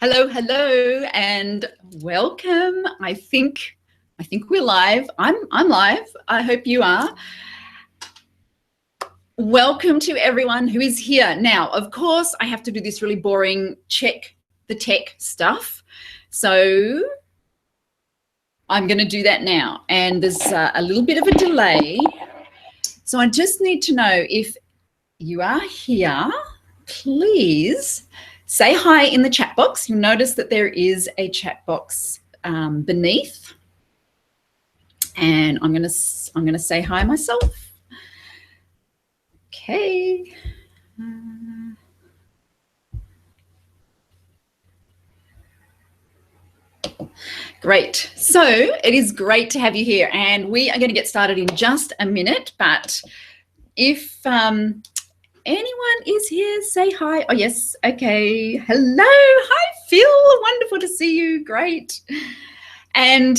Hello, hello, and welcome. I think we're live. I'm live. I hope you are. Welcome to everyone who is here. Now, of course, I have to do this really boring check the tech stuff. So I'm going to do that now. And there's a little bit of a delay. So I just need to know if you are here, please say hi in the chat box. You'll notice that there is a chat box beneath. And I'm going to say hi myself. Okay. Great. So it is great to have you here, and we are going to get started in just a minute. But if anyone is here, say hi. Oh, yes. Okay. Hello. Hi, Phil. Wonderful to see you. Great. And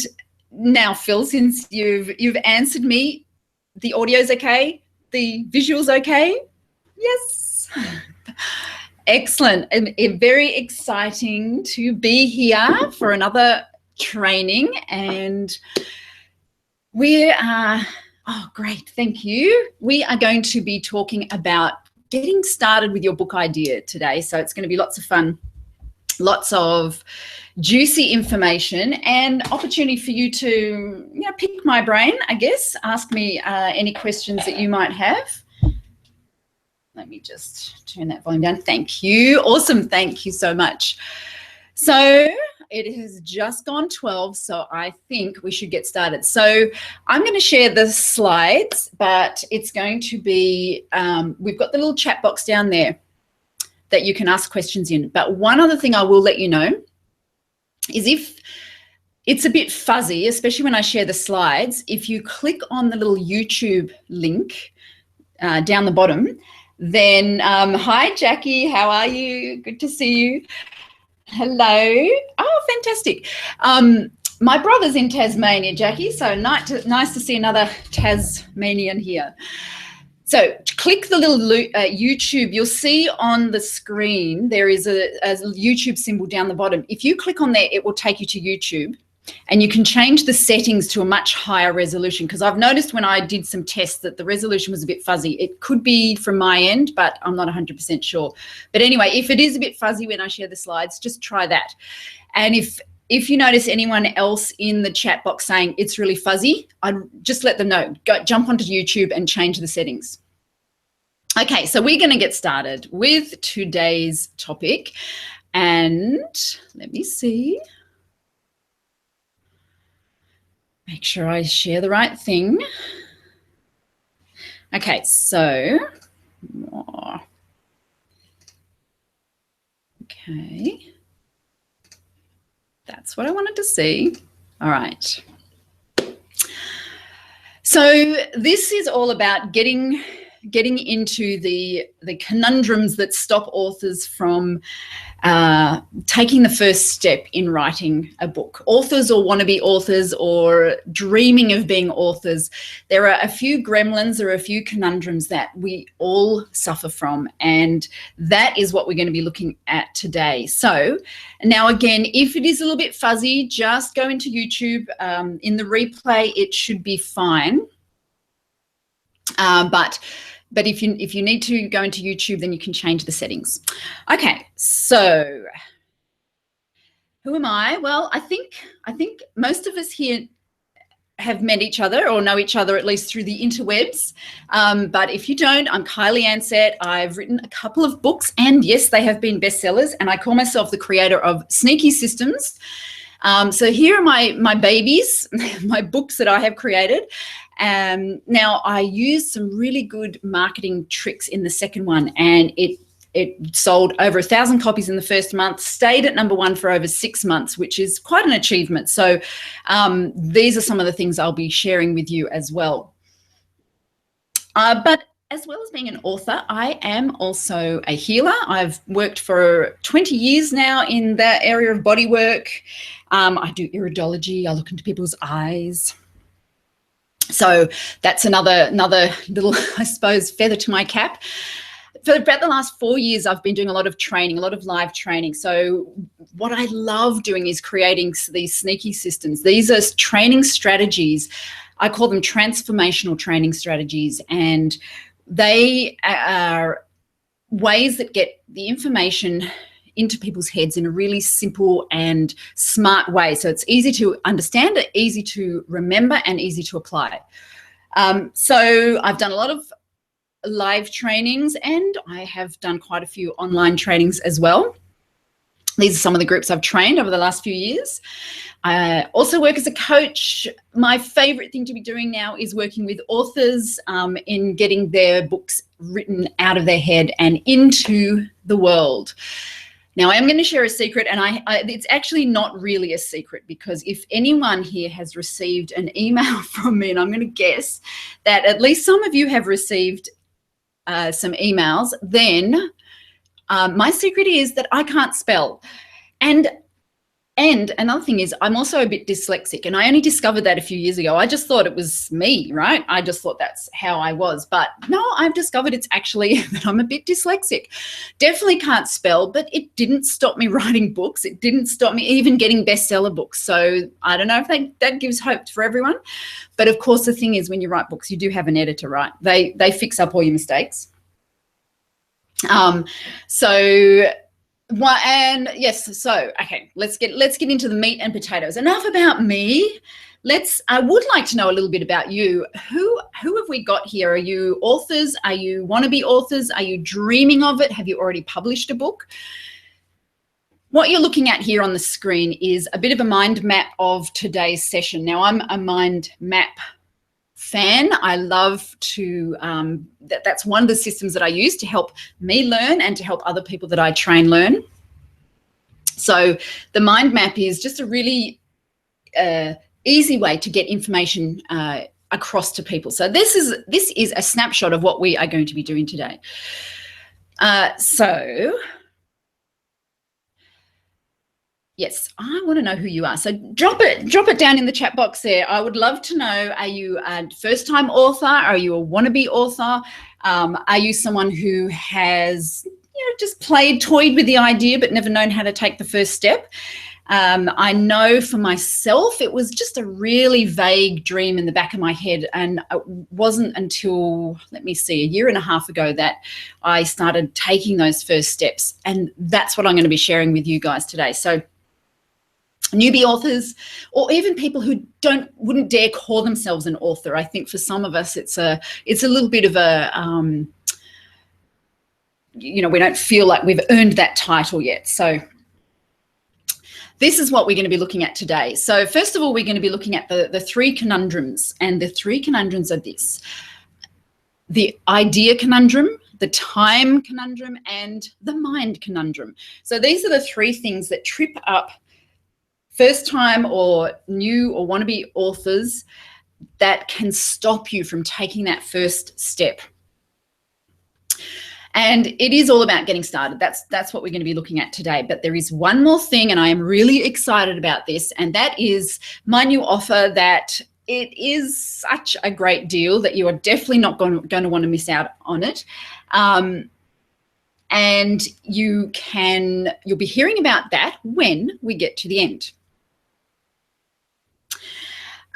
now, Phil, since you've answered me, the audio's okay? The visual's okay? Yes. Excellent. And very exciting to be here for another training. And we are, oh, great. Thank you. We are going to be talking about getting started with your book idea today. So it's going to be lots of fun, lots of juicy information and opportunity for you to, pick my brain, I guess, ask me any questions that you might have. Let me just turn that volume down. Thank you. Awesome. Thank you so much. So it has just gone 12, so I think we should get started. So I'm going to share the slides, but it's going to be, we've got the little chat box down there that you can ask questions in. But one other thing I will let you know is if it's a bit fuzzy, especially when I share the slides, if you click on the little YouTube link down the bottom, then hi, Jackie, how are you? Good to see you. Hello. Oh, fantastic. My brother's in Tasmania, Jackie, so nice to see another Tasmanian here. So click the little YouTube. You'll see on the screen there is a YouTube symbol down the bottom. If you click on there, it will take you to YouTube, and you can change the settings to a much higher resolution, because I've noticed when I did some tests that the resolution was a bit fuzzy. It could be from my end, but I'm not 100% sure. But anyway, if it is a bit fuzzy when I share the slides, just try that. And if you notice anyone else in the chat box saying it's really fuzzy, I'd just let them know. Jump onto YouTube and change the settings. Okay, so we're going to get started with today's topic. And let me see. Make sure I share the right thing. Okay, so, okay, that's what I wanted to see. All right. So this is all about getting into the conundrums that stop authors from taking the first step in writing a book. Authors or wannabe authors or dreaming of being authors, there are a few gremlins, there are a few conundrums that we all suffer from, and that is what we're going to be looking at today. So now again, if it is a little bit fuzzy, just go into YouTube. In the replay, it should be fine. But if you need to go into YouTube, then you can change the settings. Okay, so who am I? Well, I think most of us here have met each other or know each other at least through the interwebs. But if you don't, I'm Kylie Ansett. I've written a couple of books, and yes, they have been bestsellers, and I call myself the creator of Sneaky Systems. So here are my babies, my books that I have created. Now I used some really good marketing tricks in the second one, and it sold over 1,000 copies in the first month, stayed at #1 for over 6 months, which is quite an achievement. So these are some of the things I'll be sharing with you as well. But as well as being an author, I am also a healer. I've worked for 20 years now in that area of bodywork. I do iridology. I look into people's eyes. So that's another little, I suppose, feather to my cap. for about the last 4 years, I've been doing a lot of training, a lot of live training. So what I love doing is creating these sneaky systems. These are training strategies. I call them transformational training strategies, and they are ways that get the information into people's heads in a really simple and smart way. So it's easy to understand, easy to remember, and easy to apply. So I've done a lot of live trainings, and I have done quite a few online trainings as well. These are some of the groups I've trained over the last few years. I also work as a coach. My favorite thing to be doing now is working with authors in getting their books written out of their head and into the world. Now, I am going to share a secret, and it's actually not really a secret, because if anyone here has received an email from me, and I'm going to guess that at least some of you have received some emails, then my secret is that I can't spell. And another thing is, I'm also a bit dyslexic, and I only discovered that a few years ago. I just thought it was me, right? I just thought that's how I was. But no, I've discovered it's actually that I'm a bit dyslexic. Definitely can't spell, but it didn't stop me writing books. It didn't stop me even getting bestseller books. So I don't know if that gives hope for everyone. But of course, the thing is, when you write books, you do have an editor, right? They fix up all your mistakes. Okay, let's get into the meat and potatoes. Enough about me. I would like to know a little bit about you. Who have we got here? Are you authors? Are you wannabe authors? Are you dreaming of it? Have you already published a book? What you're looking at here on the screen is a bit of a mind map of today's session. Now, I'm a mind map fan. I love to, that's one of the systems that I use to help me learn and to help other people that I train learn. So the mind map is just a really easy way to get information across to people. So this is a snapshot of what we are going to be doing today. Yes, I want to know who you are. So drop it down in the chat box there. I would love to know, are you a first-time author? Are you a wannabe author? Are you someone who has, just toyed with the idea but never known how to take the first step? I know for myself, it was just a really vague dream in the back of my head, and it wasn't until, let me see, a year and a half ago that I started taking those first steps, and that's what I'm going to be sharing with you guys today. So newbie authors, or even people who wouldn't dare call themselves an author. I think for some of us, it's a little bit of a, we don't feel like we've earned that title yet. So this is what we're going to be looking at today. So first of all, we're going to be looking at the three conundrums, and the three conundrums are this: the idea conundrum, the time conundrum, and the mind conundrum. So these are the three things that trip up first-time or new or wannabe authors that can stop you from taking that first step. And it is all about getting started. That's what we're going to be looking at today. But there is one more thing, and I am really excited about this, and that is my new offer that it is such a great deal that you are definitely not going to want to miss out on it. And you'll be hearing about that when we get to the end.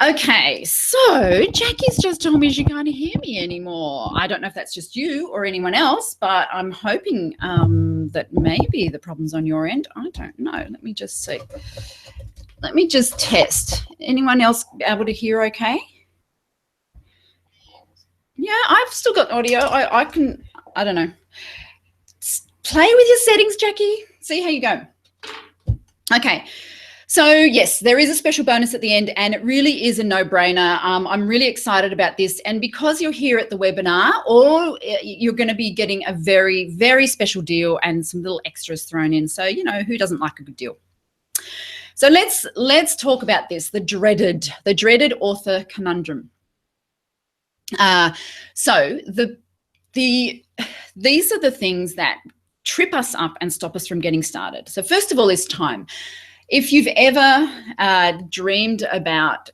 Okay, so Jackie's just told me she can't hear me anymore. I don't know if that's just you or anyone else, but I'm hoping that maybe the problem's on your end. I don't know. Let me just see. Let me just test. Anyone else able to hear okay? Yeah, I've still got audio. I don't know. Play with your settings, Jackie. See how you go. Okay. So yes, there is a special bonus at the end, and it really is a no-brainer. I'm really excited about this, and because you're here at the webinar, you're going to be getting a very, very special deal and some little extras thrown in. So, who doesn't like a good deal? So let's talk about this, the dreaded author conundrum. So these are the things that trip us up and stop us from getting started. So first of all is time. If you've ever dreamed about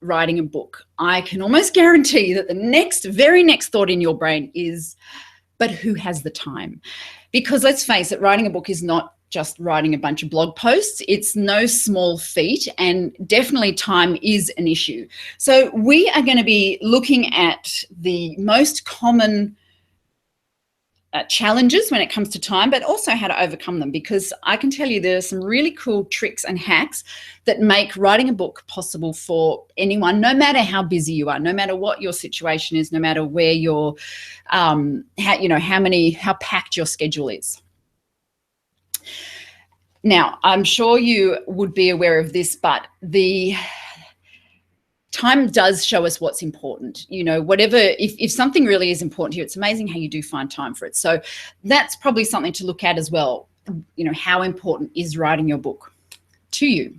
writing a book, I can almost guarantee that the very next thought in your brain is, but who has the time? Because let's face it, writing a book is not just writing a bunch of blog posts. It's no small feat, and definitely time is an issue. So we are going to be looking at the most common challenges when it comes to time, but also how to overcome them, because I can tell you there are some really cool tricks and hacks that make writing a book possible for anyone, no matter how busy you are, no matter what your situation is, no matter where you're, how packed your schedule is. Now, I'm sure you would be aware of this, but the time does show us what's important. You know, whatever, if something really is important to you, it's amazing how you do find time for it. So that's probably something to look at as well. You know, how important is writing your book to you?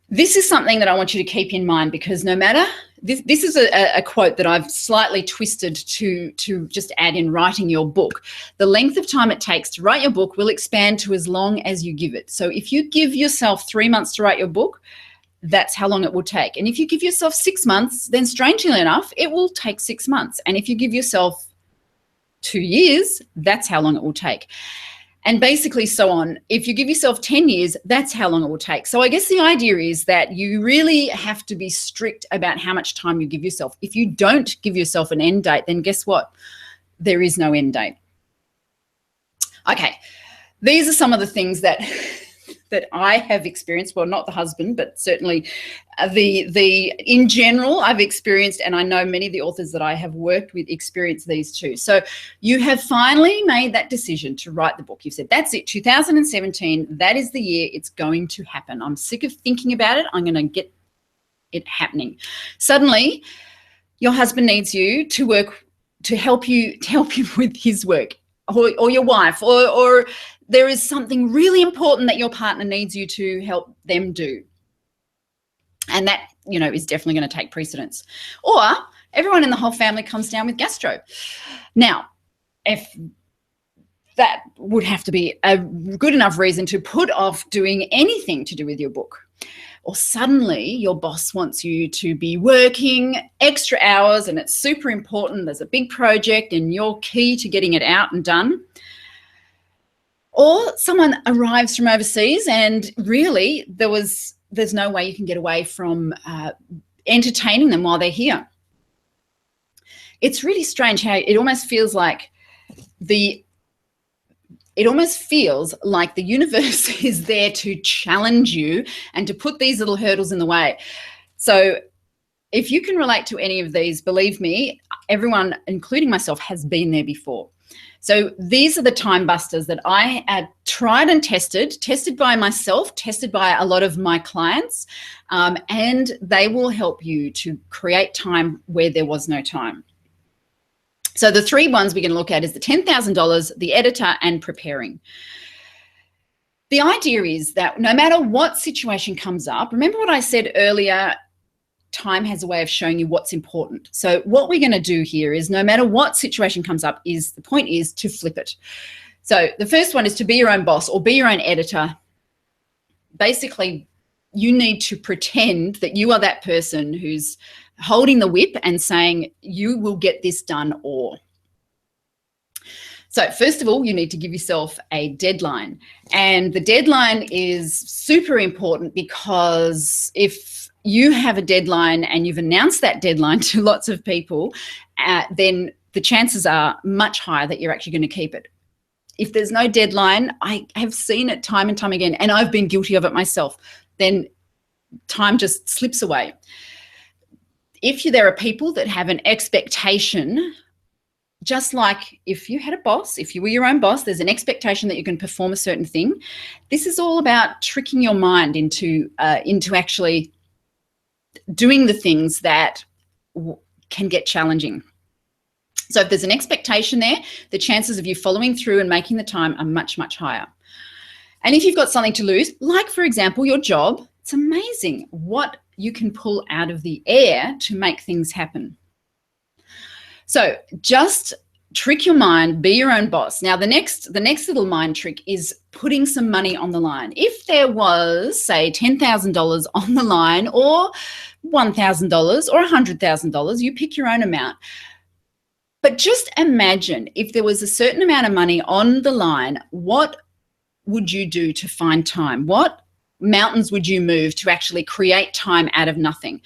This is something that I want you to keep in mind, because no matter, this is a quote that I've slightly twisted to just add in writing your book. The length of time it takes to write your book will expand to as long as you give it. So if you give yourself 3 months to write your book, that's how long it will take. And if you give yourself 6 months, then strangely enough, it will take 6 months. And if you give yourself 2 years, that's how long it will take. And basically so on. If you give yourself 10 years, that's how long it will take. So I guess the idea is that you really have to be strict about how much time you give yourself. If you don't give yourself an end date, then guess what? There is no end date. Okay, these are some of the things that that I have experienced. Well, not the husband, but certainly in general I've experienced, and I know many of the authors that I have worked with experience these too. So you have finally made that decision to write the book. You've said, that's it, 2017, that is the year it's going to happen. I'm sick of thinking about it. I'm going to get it happening. Suddenly, your husband needs you to work, to help you with his work, or your wife, or there is something really important that your partner needs you to help them do. And that, you know, is definitely going to take precedence. Or everyone in the whole family comes down with gastro. Now, if that would have to be a good enough reason to put off doing anything to do with your book. Or suddenly your boss wants you to be working extra hours and it's super important. There's a big project and you're key to getting it out and done. Or someone arrives from overseas and really there's no way you can get away from entertaining them while they're here. It's really strange how it almost feels like the universe is there to challenge you and to put these little hurdles in the way. So if you can relate to any of these, believe me, everyone, including myself, has been there before. So these are the time busters that I tried and tested by myself, tested by a lot of my clients, and they will help you to create time where there was no time. So the 3 ones we're going to look at is the $10,000, the editor, and preparing. The idea is that no matter what situation comes up, remember what I said earlier, time has a way of showing you what's important. So what we're going to do here is no matter what situation comes up, the point is to flip it. So the first one is to be your own boss or be your own editor. Basically, you need to pretend that you are that person who's holding the whip and saying, you will get this done, or. So first of all, you need to give yourself a deadline. And the deadline is super important, because if you have a deadline and you've announced that deadline to lots of people, then the chances are much higher that you're actually going to keep it. If there's no deadline, I have seen it time and time again, and I've been guilty of it myself, then time just slips away. If there are people that have an expectation, just like if you had a boss, if you were your own boss, there's an expectation that you can perform a certain thing. This is all about tricking your mind into actually doing the things that can get challenging. So if there's an expectation there, the chances of you following through and making the time are much, much higher. And if you've got something to lose, like for example, your job, it's amazing what you can pull out of the air to make things happen. So just trick your mind, be your own boss. Now, the next little mind trick is putting some money on the line. If there was, say, $10,000 on the line, or $1,000 or $100,000, you pick your own amount. But just imagine if there was a certain amount of money on the line, what would you do to find time? What mountains would you move to actually create time out of nothing?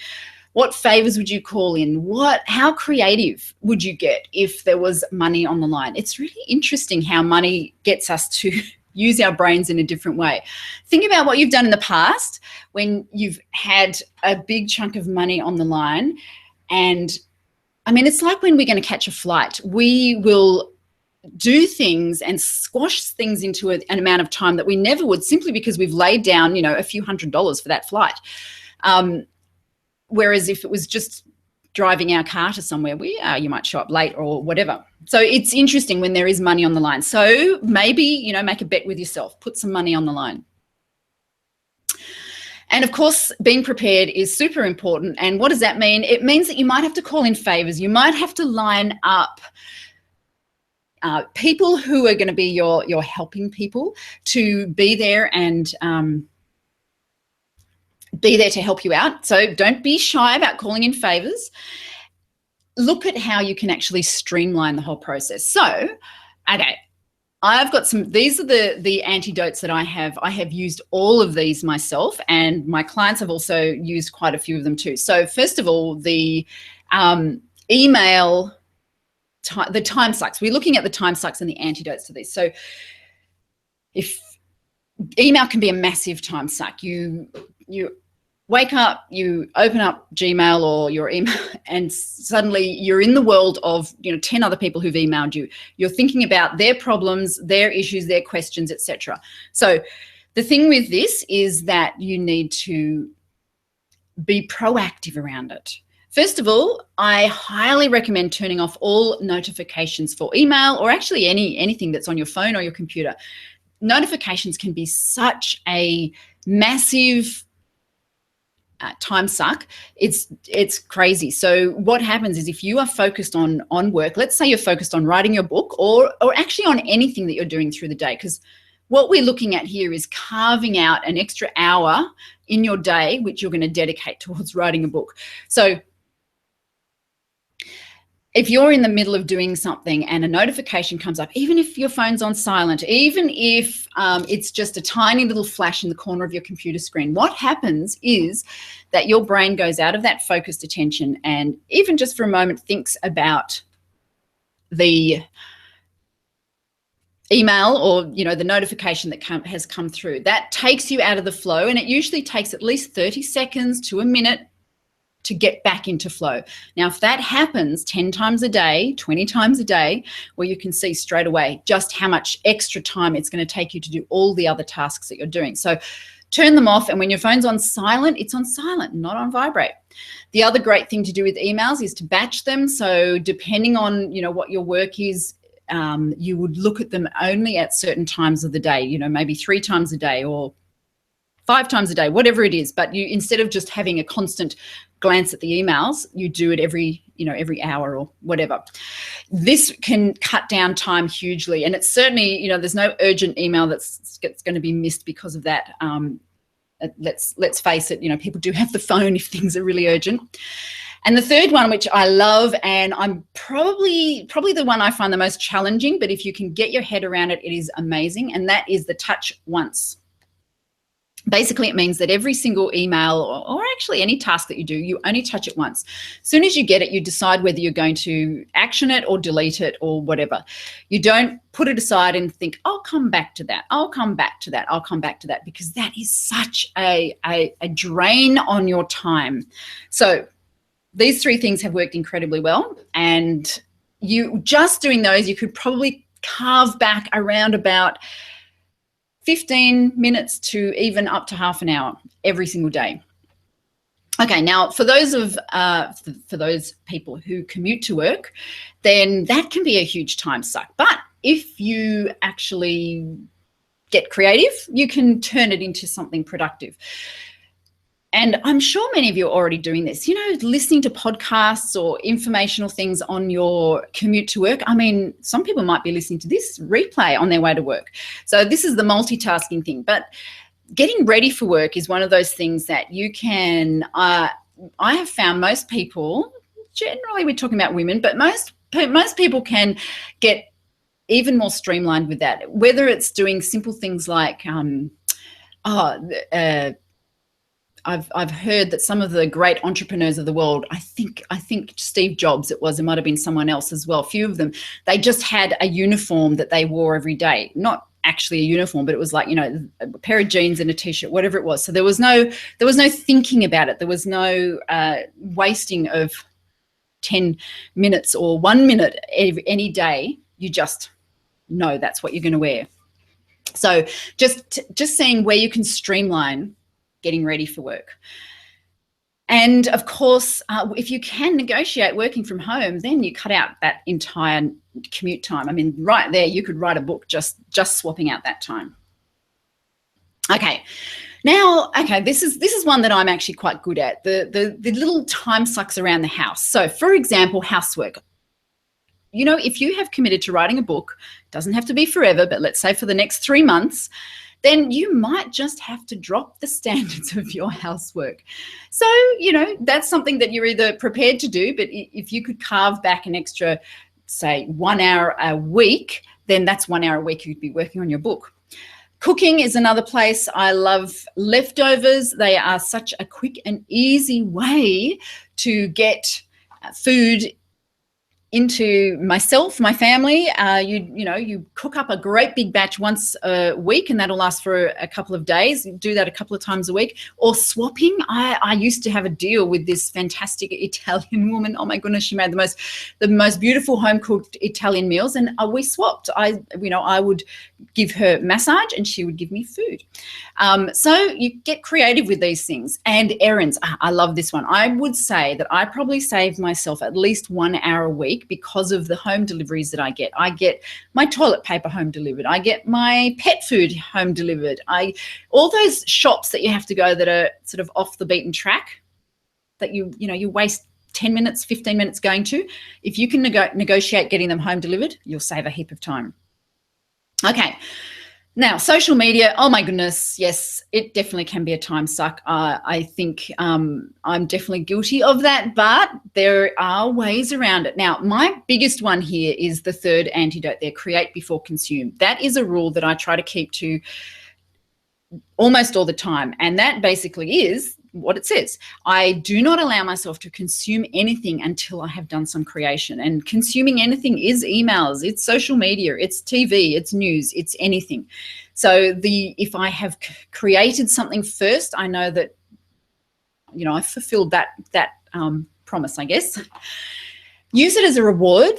What favors would you call in? How creative would you get if there was money on the line? It's really interesting how money gets us to use our brains in a different way. Think about what you've done in the past when you've had a big chunk of money on the line. And I mean, it's like when we're going to catch a flight, we will do things and squash things into an amount of time that we never would, simply because we've laid down, a few $100s for that flight. Whereas if it was just driving our car to somewhere, you might show up late or whatever. So it's interesting when there is money on the line. So maybe, make a bet with yourself, put some money on the line. And of course, being prepared is super important. And what does that mean? It means that you might have to call in favors. You might have to line up people who are going to be your helping people to be there and be there to help you out. So don't be shy about calling in favors. Look at how you can actually streamline the whole process. So, okay, I've got these are the antidotes that I have. I have used all of these myself, and my clients have also used quite a few of them too. So first of all, the email, the time sucks. We're looking at the time sucks and the antidotes to these. So if email can be a massive time suck, you wake up, you open up Gmail or your email, and suddenly you're in the world of 10 other people who've emailed you. You're thinking about their problems, their issues, their questions, etc. So the thing with this is that you need to be proactive around it. First of all, I highly recommend turning off all notifications for email, or actually anything that's on your phone or your computer. Notifications can be such a massive time suck. It's crazy. So what happens is, if you are focused on work, let's say you're focused on writing your book, or actually on anything that you're doing through the day, because what we're looking at here is carving out an extra hour in your day which you're going to dedicate towards writing a book. So if you're in the middle of doing something and a notification comes up, even if your phone's on silent, even if it's just a tiny little flash in the corner of your computer screen, what happens is that your brain goes out of that focused attention and even just for a moment thinks about the email or the notification that has come through. That takes you out of the flow, and it usually takes at least 30 seconds to a minute to get back into flow. Now, if that happens 10 times a day, 20 times a day, well, you can see straight away just how much extra time it's going to take you to do all the other tasks that you're doing. So turn them off, and when your phone's on silent, it's on silent, not on vibrate. The other great thing to do with emails is to batch them. So depending on, what your work is, you would look at them only at certain times of the day, maybe 3 times a day or 5 times a day, whatever it is. But you, instead of just having a constant glance at the emails, you do it every hour or whatever. This can cut down time hugely, and it's certainly, there's no urgent email that's going to be missed because of that. Let's face it, people do have the phone if things are really urgent. And the third one, which I love, and I'm probably the one I find the most challenging, but if you can get your head around it, it is amazing, and that is the touch once. Basically, it means that every single email or actually any task that you do, you only touch it once. As soon as you get it, you decide whether you're going to action it or delete it or whatever. You don't put it aside and think, I'll come back to that. I'll come back to that. I'll come back to that, because that is such a drain on your time. So these 3 things have worked incredibly well. And you just doing those, you could probably carve back around about 15 minutes to even up to half an hour every single day. Okay, now for those people who commute to work, then that can be a huge time suck. But if you actually get creative, you can turn it into something productive. And I'm sure many of you are already doing this, listening to podcasts or informational things on your commute to work. I mean, some people might be listening to this replay on their way to work. So this is the multitasking thing. But getting ready for work is one of those things that you can, I have found most people, generally we're talking about women, but most most people can get even more streamlined with that, whether it's doing simple things like I've heard that some of the great entrepreneurs of the world, I think Steve Jobs, it might have been someone else as well, a few of them, they just had a uniform that they wore every day. Not actually a uniform, but it was like, you know, a pair of jeans and a t-shirt, whatever it was. So there was no thinking about it. There was no wasting of 10 minutes or 1 minute any day. You just know that's what you're going to wear. So just seeing where you can streamline getting ready for work. And of course, if you can negotiate working from home, then you cut out that entire commute time. I mean, right there, you could write a book just swapping out that time. Okay. Now, okay, this is one that I'm actually quite good at, the little time sucks around the house. So for example, housework. You know, if you have committed to writing a book, doesn't have to be forever, but let's say for the next 3 months, then you might just have to drop the standards of your housework. So, you know, that's something that you're either prepared to do, but if you could carve back an extra, say, 1 hour a week, then that's 1 hour a week you'd be working on your book. Cooking is another place. I love leftovers. They are such a quick and easy way to get food into myself, my family. You cook up a great big batch once a week, and that'll last for a couple of days. Do that a couple of times a week. Or swapping. I used to have a deal with this fantastic Italian woman. Oh my goodness, she made the most beautiful home cooked Italian meals, and we swapped. I would give her massage and she would give me food. So you get creative with these things. And errands. I love this one. I would say that I probably save myself at least 1 hour a week because of the home deliveries that I get. I get my toilet paper home delivered. I get my pet food home delivered. All those shops that you have to go that are sort of off the beaten track that you waste 10 minutes, 15 minutes going to. If you can negotiate getting them home delivered, you'll save a heap of time. Okay. Now, social media, oh my goodness, yes, it definitely can be a time suck. I think I'm definitely guilty of that, but there are ways around it. Now, my biggest one here is the third antidote there, create before consume. That is a rule that I try to keep to almost all the time, and that basically is what it says. I do not allow myself to consume anything until I have done some creation. And consuming anything is emails, it's social media, it's TV, it's news, it's anything. So if I have created something first, I know that, you know, I've fulfilled that promise, I guess. Use it as a reward.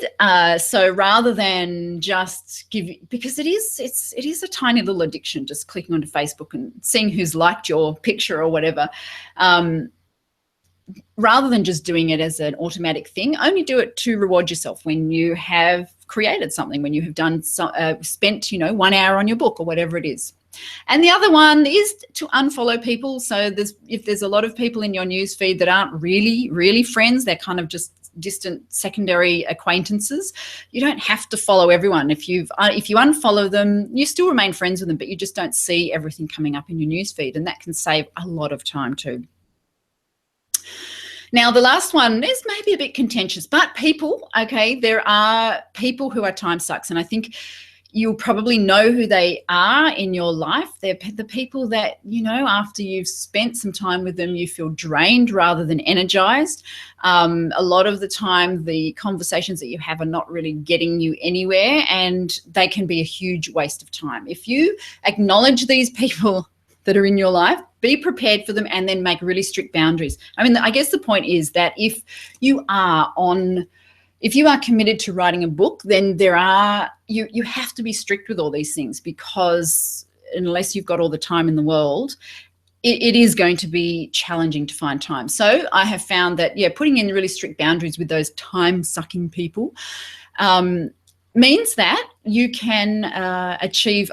So rather than just because it is a tiny little addiction, just clicking onto Facebook and seeing who's liked your picture or whatever. Rather than just doing it as an automatic thing, only do it to reward yourself when you have created something, when you have done spent 1 hour on your book or whatever it is. And the other one is to unfollow people. So if there's a lot of people in your news feed that aren't really, really friends, they're kind of just distant secondary acquaintances, you don't have to follow everyone. If you unfollow them, you still remain friends with them, but you just don't see everything coming up in your news feed, and that can save a lot of time too. Now, the last one is maybe a bit contentious, but people, okay, there are people who are time sucks, and I think you'll probably know who they are in your life. They're the people that, after you've spent some time with them, you feel drained rather than energized. A lot of the time, the conversations that you have are not really getting you anywhere, and they can be a huge waste of time. If you acknowledge these people that are in your life, be prepared for them, and then make really strict boundaries. I mean, I guess the point is that if you are committed to writing a book, then you have to be strict with all these things, because unless you've got all the time in the world, it is going to be challenging to find time. So I have found that, putting in really strict boundaries with those time-sucking people means that you can achieve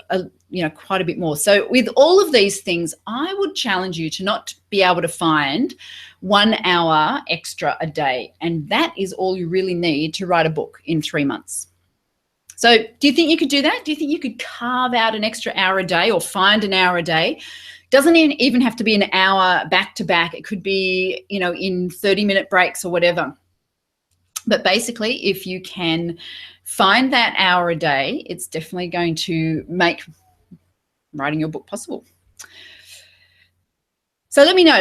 quite a bit more. So with all of these things, I would challenge you to not be able to find 1 hour extra a day. And that is all you really need to write a book in 3 months. So do you think you could do that? Do you think you could carve out an extra hour a day, or find an hour a day? Doesn't even have to be an hour back to back. It could be, in 30-minute breaks or whatever. But basically, if you can find that hour a day, it's definitely going to make writing your book possible. So let me know,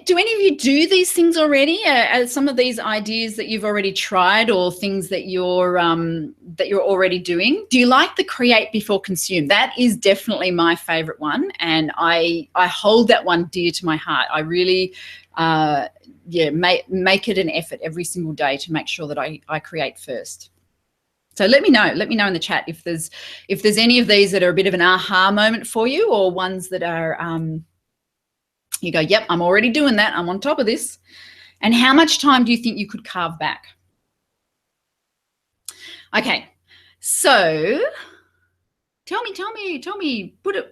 do any of you do these things already? Are some of these ideas that you've already tried, or things that you're already doing? Do you like the create before consume? That is definitely my favorite one, and I hold that one dear to my heart. I really make it an effort every single day to make sure that I create first. So let me know in the chat if there's any of these that are a bit of an aha moment for you, or ones that are you go, yep, I'm already doing that, I'm on top of this. And how much time do you think you could carve back? Okay, so tell me, put a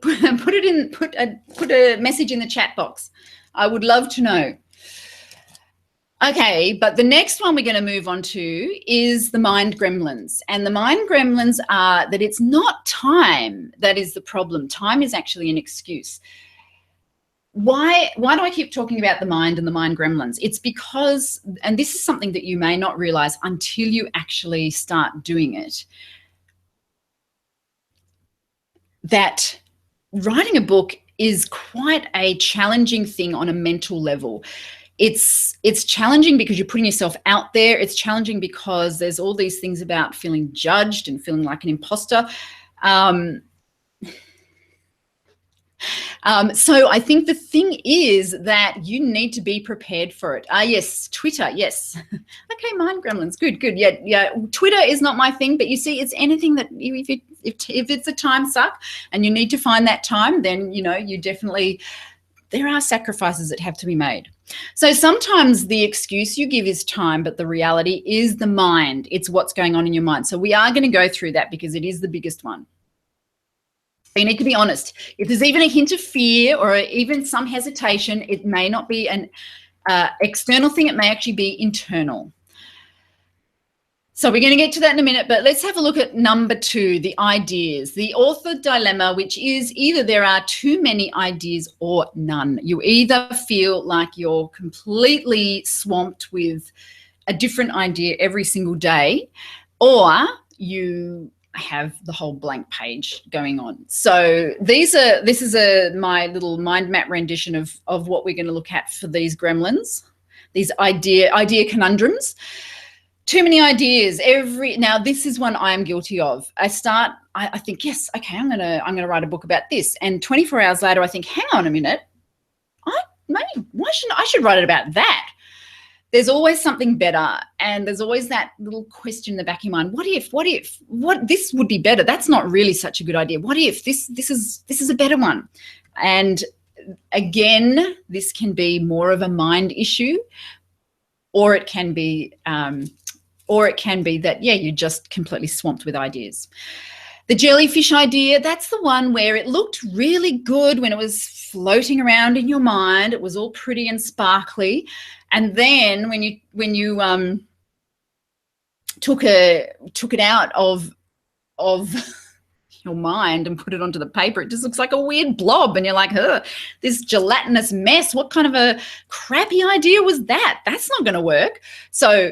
message in the chat box. I would love to know. Okay, but the next one we're going to move on to is the mind gremlins. And the mind gremlins are that it's not time that is the problem. Time is actually an excuse. Why do I keep talking about the mind and the mind gremlins? It's because, and this is something that you may not realize until you actually start doing it, that writing a book is quite a challenging thing on a mental level. It's challenging because you're putting yourself out there. It's challenging because there's all these things about feeling judged and feeling like an imposter. So I think the thing is that you need to be prepared for it. Yes, Twitter, yes. Okay, mind gremlins, good. Yeah. Twitter is not my thing, but you see, it's anything that if it's a time suck and you need to find that time, then you definitely, there are sacrifices that have to be made. So sometimes the excuse you give is time, but the reality is the mind. It's what's going on in your mind. So we are going to go through that because it is the biggest one. You need to be honest. If there's even a hint of fear or even some hesitation, it may not be an external thing. It may actually be internal. So we're going to get to that in a minute, but let's have a look at number 2, the ideas. The author dilemma, which is either there are too many ideas or none. You either feel like you're completely swamped with a different idea every single day, or you have the whole blank page going on. So this is my little mind map rendition of what we're going to look at for these gremlins, these idea conundrums. Too many ideas. Now this is one I am guilty of. I think, yes, okay, I'm gonna write a book about this, and 24 hours later I think, hang on a minute, I should write it about that. There's always something better, and there's always that little question in the back of your mind. What this would be better? That's not really such a good idea. What if this is a better one? And again, this can be more of a mind issue, or it can be that, yeah, you're just completely swamped with ideas. The jellyfish idea, that's the one where it looked really good when it was floating around in your mind. It was all pretty and sparkly. And then when you took it out of your mind and put it onto the paper, it just looks like a weird blob, and you're like, this gelatinous mess, what kind of a crappy idea was that? That's not going to work. So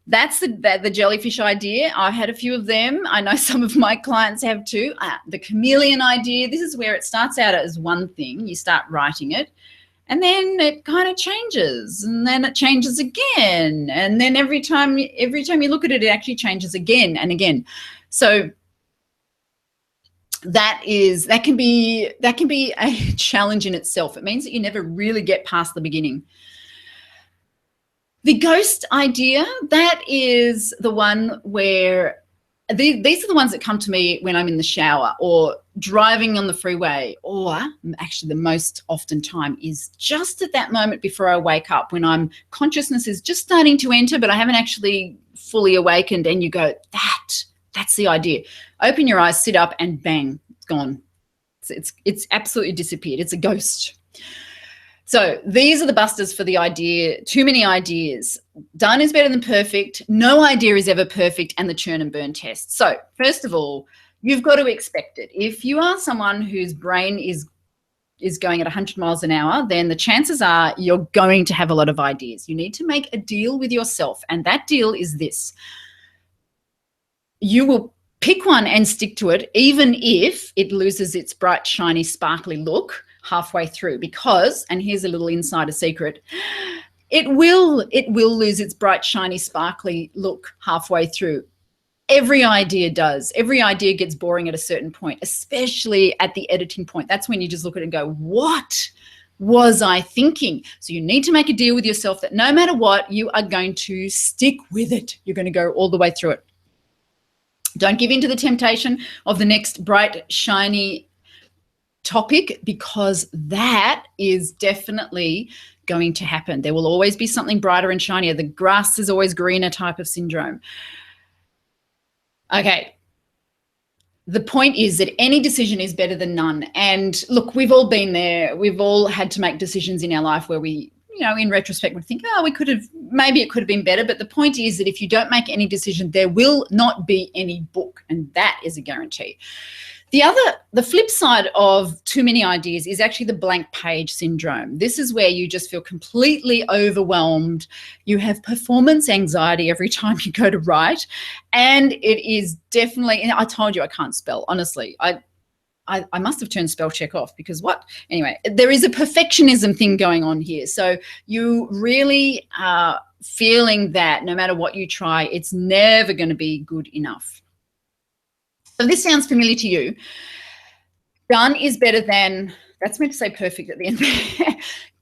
that's the jellyfish idea. I've had a few of them. I know some of my clients have too. The chameleon idea, this is where it starts out as one thing. You start writing it, and then it kind of changes, and then it changes again, and then every time you look at it, it actually changes again and again. So that can be a challenge in itself. It means that you never really get past the beginning. The ghost idea, that is the one where these are the ones that come to me when I'm in the shower or driving on the freeway, or actually the most often time is just at that moment before I wake up, when consciousness is just starting to enter, but I haven't actually fully awakened, and you go, that's the idea. Open your eyes, sit up, and bang, it's gone. It's absolutely disappeared. It's a ghost. So these are the busters for the idea. Too many ideas. Done is better than perfect. No idea is ever perfect, and the churn and burn test. So first of all, you've got to expect it. If you are someone whose brain is is going at 100 miles an hour, then the chances are you're going to have a lot of ideas. You need to make a deal with yourself, and that deal is this. You will pick one and stick to it, even if it loses its bright, shiny, sparkly look halfway through, because, and here's a little insider secret, it will lose its bright, shiny, sparkly look halfway through. Every idea does. Every idea gets boring at a certain point, especially at the editing point. That's when you just look at it and go, what was I thinking? So you need to make a deal with yourself that no matter what, you are going to stick with it. You're going to go all the way through it. Don't give in to the temptation of the next bright, shiny topic, because that is definitely going to happen. There will always be something brighter and shinier. The grass is always greener type of syndrome. Okay. The point is that any decision is better than none. And look, we've all been there. We've all had to make decisions in our life where we, in retrospect would think, oh, maybe it could have been better. But the point is that if you don't make any decision, there will not be any book. And that is a guarantee. The flip side of too many ideas is actually the blank page syndrome. This is where you just feel completely overwhelmed. You have performance anxiety every time you go to write. And it is definitely, and I told you I can't spell, honestly. I must have turned spell check off, because anyway, there is a perfectionism thing going on here. So you really are feeling that no matter what you try, it's never going to be good enough. So this sounds familiar to you. Done is better than, that's meant to say perfect at the end.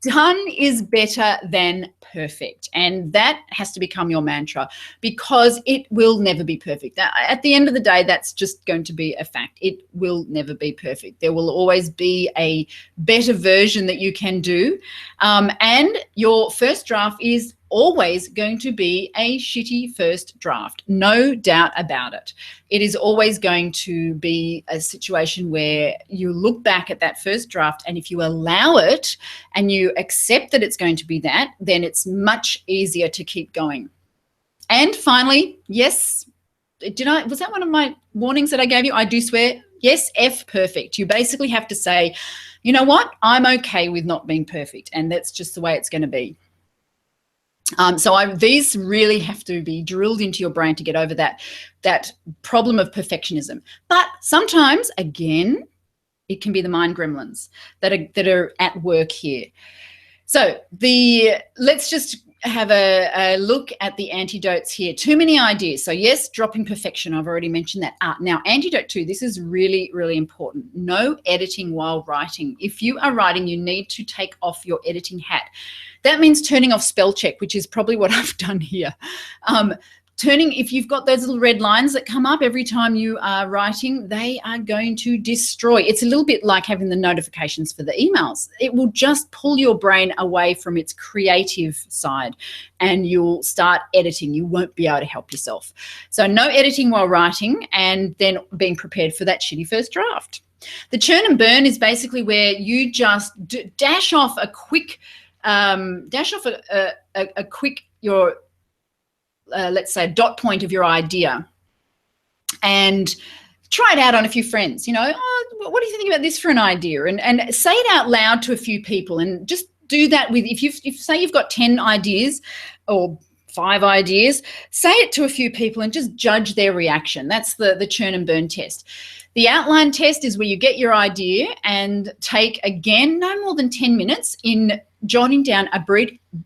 Done is better than perfect. And that has to become your mantra, because it will never be perfect. At the end of the day, that's just going to be a fact. It will never be perfect. There will always be a better version that you can do. And your first draft is always going to be a shitty first draft. No doubt about it. It is always going to be a situation where you look back at that first draft, and if you allow it and you accept that it's going to be that, then it's much easier to keep going. And finally, yes, was that one of my warnings that I gave you? I do swear. Yes, F perfect. You basically have to say, you know what? I'm okay with not being perfect, and that's just the way it's going to be. These really have to be drilled into your brain to get over that problem of perfectionism. But sometimes, again, it can be the mind gremlins that are at work here. So let's just have a look at the antidotes here. Too many ideas. So yes, dropping perfection. I've already mentioned that. Now, antidote 2, this is really, really important. No editing while writing. If you are writing, you need to take off your editing hat. That means turning off spell check, which is probably what I've done here. If you've got those little red lines that come up every time you are writing, they are going to destroy. It's a little bit like having the notifications for the emails. It will just pull your brain away from its creative side, and you'll start editing. You won't be able to help yourself. So no editing while writing, and then being prepared for that shitty first draft. The churn and burn is basically where you just dash off a quick, let's say, dot point of your idea, and try it out on a few friends. Oh, what do you think about this for an idea? And say it out loud to a few people, and just do that with, if say you've got 10 ideas or 5 ideas, say it to a few people and just judge their reaction. That's the churn and burn test. The outline test is where you get your idea and take, again, no more than 10 minutes in jotting down a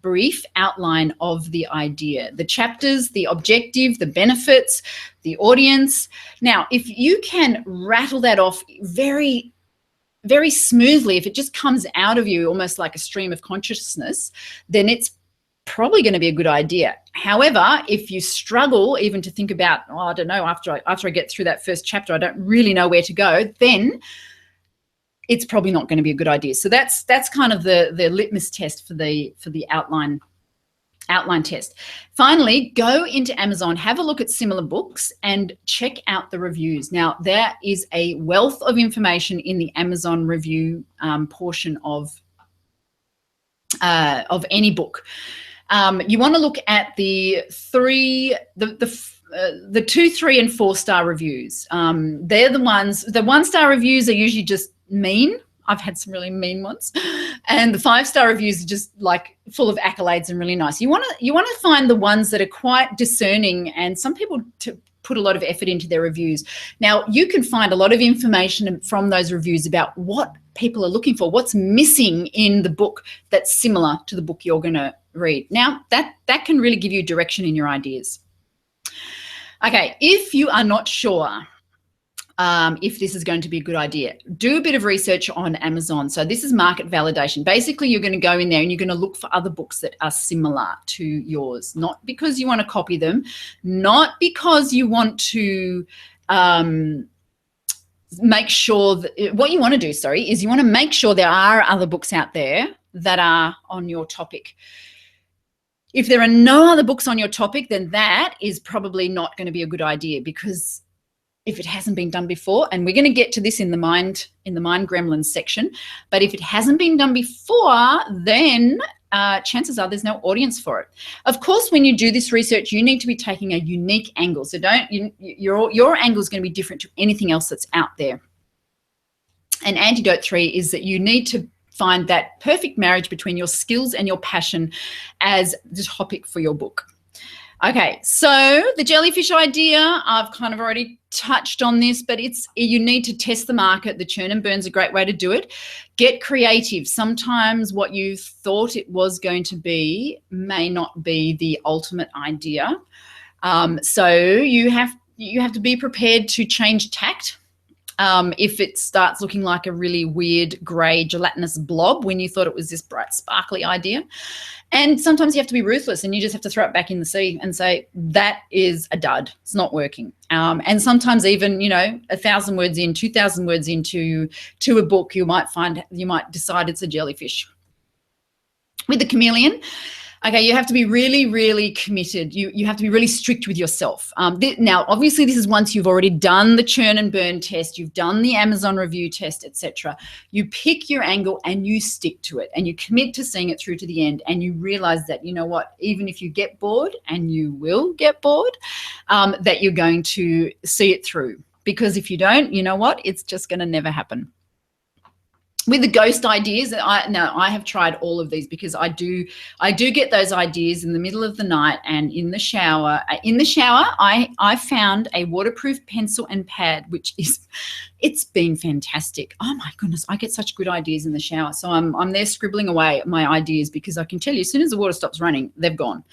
brief outline of the idea, the chapters, the objective, the benefits, the audience. Now, if you can rattle that off very, very smoothly, if it just comes out of you almost like a stream of consciousness, then it's probably going to be a good idea. However, if you struggle even to think about, oh, I don't know, after I get through that first chapter, I don't really know where to go, then it's probably not going to be a good idea. So that's kind of the litmus test for the outline test. Finally, go into Amazon, have a look at similar books, and check out the reviews. Now, there is a wealth of information in the Amazon review portion of any book. You want to look at the 2, 3, and 4 star reviews. They're the ones. The 1-star reviews are usually just mean. I've had some really mean ones. And the 5-star reviews are just like full of accolades and really nice. You want to find the ones that are quite discerning, and some people put a lot of effort into their reviews. Now, you can find a lot of information from those reviews about what people are looking for, what's missing in the book that's similar to the book you're going to read. Now, that can really give you direction in your ideas. Okay, if you are not sure if this is going to be a good idea, do a bit of research on Amazon. So this is market validation. Basically, you're going to go in there and you're going to look for other books that are similar to yours, not because you want to copy them, not because you want to make sure that what you want to do, is you want to make sure there are other books out there that are on your topic. If there are no other books on your topic, then that is probably not going to be a good idea, because if it hasn't been done before, and we're going to get to this in the mind gremlins section, but if it hasn't been done before, then chances are there's no audience for it. Of course, when you do this research, you need to be taking a unique angle. So your angle is going to be different to anything else that's out there. And antidote 3 is that you need to find that perfect marriage between your skills and your passion as the topic for your book. Okay, so the jellyfish idea, I've kind of already touched on this, but you need to test the market. The churn and burn's a great way to do it. Get creative. Sometimes what you thought it was going to be may not be the ultimate idea. So you have to be prepared to change tact. If it starts looking like a really weird grey gelatinous blob when you thought it was this bright sparkly idea. And sometimes you have to be ruthless and you just have to throw it back in the sea and say, that is a dud. It's not working. And sometimes even, 1,000 words in, 2,000 words into a book, you might decide it's a jellyfish. With the chameleon, okay, you have to be really, really committed. You have to be really strict with yourself. Now, obviously, this is once you've already done the churn and burn test, you've done the Amazon review test, etc. You pick your angle and you stick to it, and you commit to seeing it through to the end, and you realize that, you know what, even if you get bored, and you will get bored, that you're going to see it through. Because if you don't, you know what, it's just going to never happen. With the ghost ideas, I have tried all of these, because I do get those ideas in the middle of the night and in the shower. In the shower, I found a waterproof pencil and pad, it's been fantastic. Oh my goodness, I get such good ideas in the shower. So I'm there scribbling away at my ideas, because I can tell you, as soon as the water stops running, they've gone.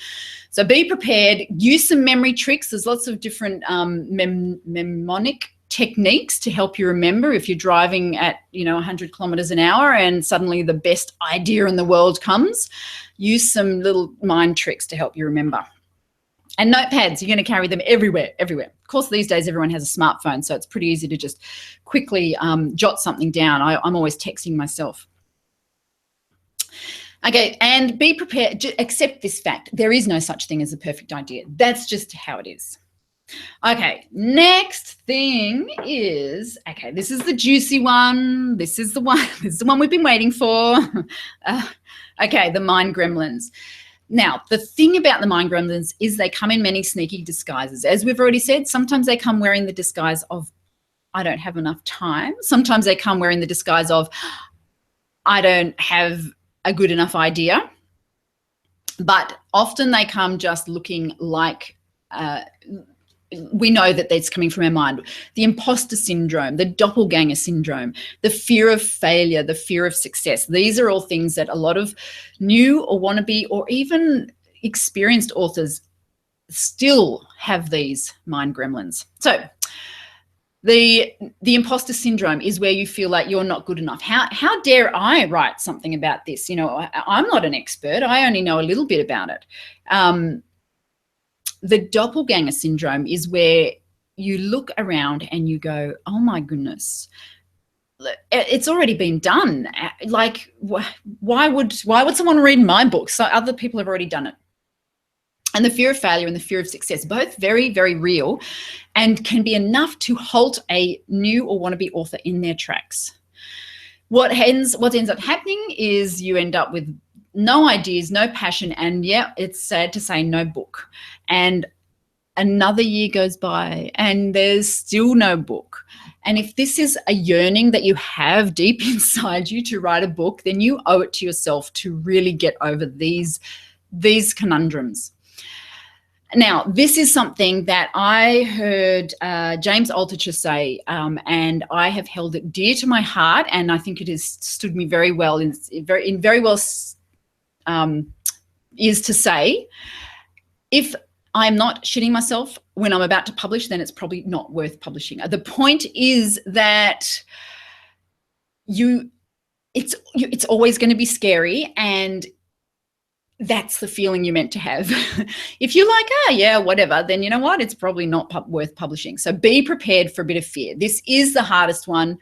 So be prepared. Use some memory tricks. There's lots of different mnemonic techniques to help you remember. If you're driving at 100 kilometers an hour and suddenly the best idea in the world comes, use some little mind tricks to help you remember. And notepads, you're going to carry them everywhere. Of course, these days everyone has a smartphone, so it's pretty easy to just quickly jot something down. I'm always texting myself. Okay, and be prepared. Accept this fact. There is no such thing as a perfect idea. That's just how it is. Okay, next thing is, okay, this is the juicy one. This is the one we've been waiting for. Okay, the mind gremlins. Now, the thing about the mind gremlins is they come in many sneaky disguises. As we've already said, sometimes they come wearing the disguise of, I don't have enough time. Sometimes they come wearing the disguise of, I don't have a good enough idea. But often they come just looking like, we know that that's coming from our mind. The imposter syndrome, the doppelganger syndrome, the fear of failure, the fear of success. These are all things that a lot of new or wannabe or even experienced authors still have, these mind gremlins. So the imposter syndrome is where you feel like you're not good enough. How dare I write something about this? I'm not an expert. I only know a little bit about it. The doppelganger syndrome is where you look around and you go, oh my goodness, it's already been done. Like, why would someone read my book? So other people have already done it. And the fear of failure and the fear of success, both very, very real, and can be enough to halt a new or wannabe author in their tracks. What ends up happening is you end up with no ideas, no passion, and yeah, it's sad to say, no book. And another year goes by and there's still no book. And if this is a yearning that you have deep inside you to write a book, then you owe it to yourself to really get over these conundrums. Now, this is something that I heard James Altucher say, and I have held it dear to my heart, and I think it has stood me very well is to say, if I'm not shitting myself when I'm about to publish, then it's probably not worth publishing. The point is that it's always going to be scary, and that's the feeling you're meant to have. If you're like, yeah, whatever, then you know what? It's probably not worth publishing. So be prepared for a bit of fear. This is the hardest one.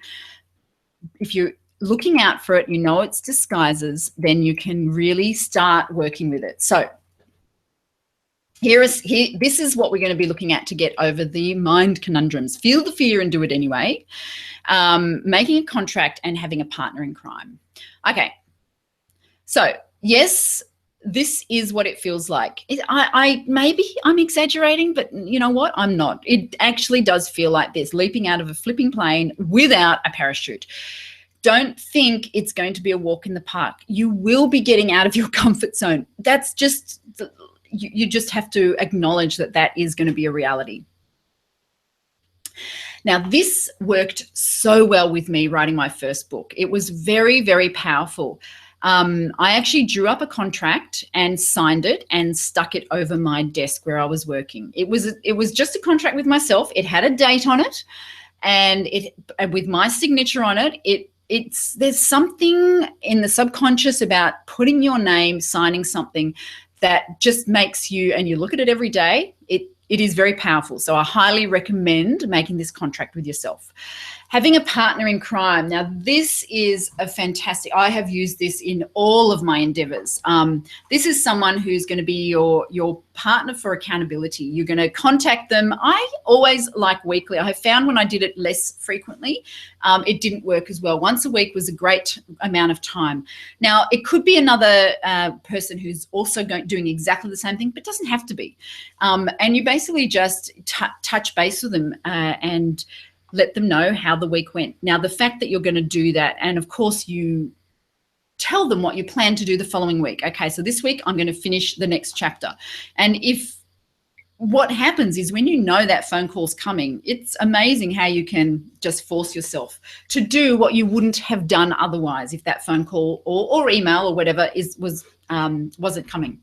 If you're looking out for it, you know it's disguises, then you can really start working with it. So this is what we're going to be looking at to get over the mind conundrums. Feel the fear and do it anyway. Making a contract and having a partner in crime. Okay. So yes, this is what it feels like. Maybe I'm exaggerating, but you know what? I'm not. It actually does feel like this, leaping out of a flipping plane without a parachute. Don't think it's going to be a walk in the park. You will be getting out of your comfort zone. That's just, you just have to acknowledge that that is going to be a reality. Now, this worked so well with me writing my first book. It was very, very powerful. I actually drew up a contract and signed it and stuck it over my desk where I was working. It was just a contract with myself. It had a date on it, and with my signature on it. There's something in the subconscious about putting your name, signing something that just makes you, and you look at it every day. It is very powerful. So I highly recommend making this contract with yourself. Having a partner in crime. Now, this is a fantastic, I have used this in all of my endeavors. This is someone who's going to be your partner for accountability. You're going to contact them. I always like weekly. I have found when I did it less frequently, it didn't work as well. Once a week was a great amount of time. Now, it could be another person who's also doing exactly the same thing, but doesn't have to be. And you basically just touch base with them and let them know how the week went. Now, the fact that you're going to do that, and of course you tell them what you plan to do the following week. Okay, so this week I'm going to finish the next chapter. And what happens is when you know that phone call's coming, it's amazing how you can just force yourself to do what you wouldn't have done otherwise if that phone call or email or whatever wasn't coming.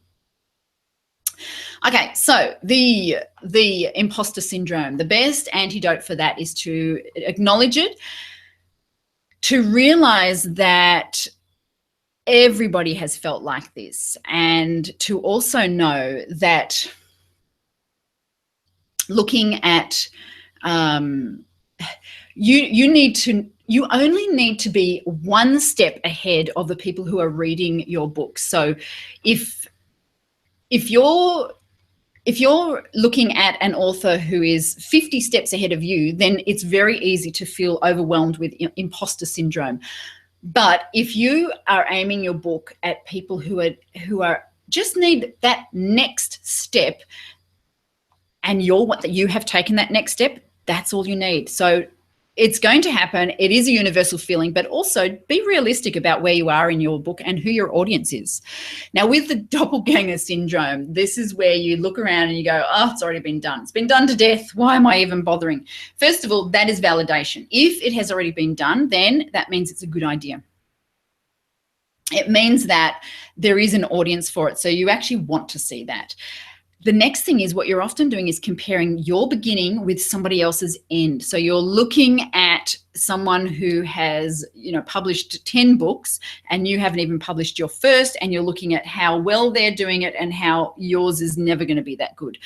Okay, so the imposter syndrome, the best antidote for that is to acknowledge it, to realize that everybody has felt like this, and to also know that looking at you only need to be one step ahead of the people who are reading your book. So if you're looking at an author who is 50 steps ahead of you, then it's very easy to feel overwhelmed with imposter syndrome. But if you are aiming your book at people who are just need that next step, and you have taken that next step, that's all you need. So it's going to happen. It is a universal feeling, but also be realistic about where you are in your book and who your audience is. Now, with the doppelganger syndrome, this is where you look around and you go, oh, it's already been done. It's been done to death. Why am I even bothering? First of all, that is validation. If it has already been done, then that means it's a good idea. It means that there is an audience for it. So you actually want to see that. The next thing is what you're often doing is comparing your beginning with somebody else's end. So you're looking at someone who has, published 10 books and you haven't even published your first, and you're looking at how well they're doing it and how yours is never going to be that good.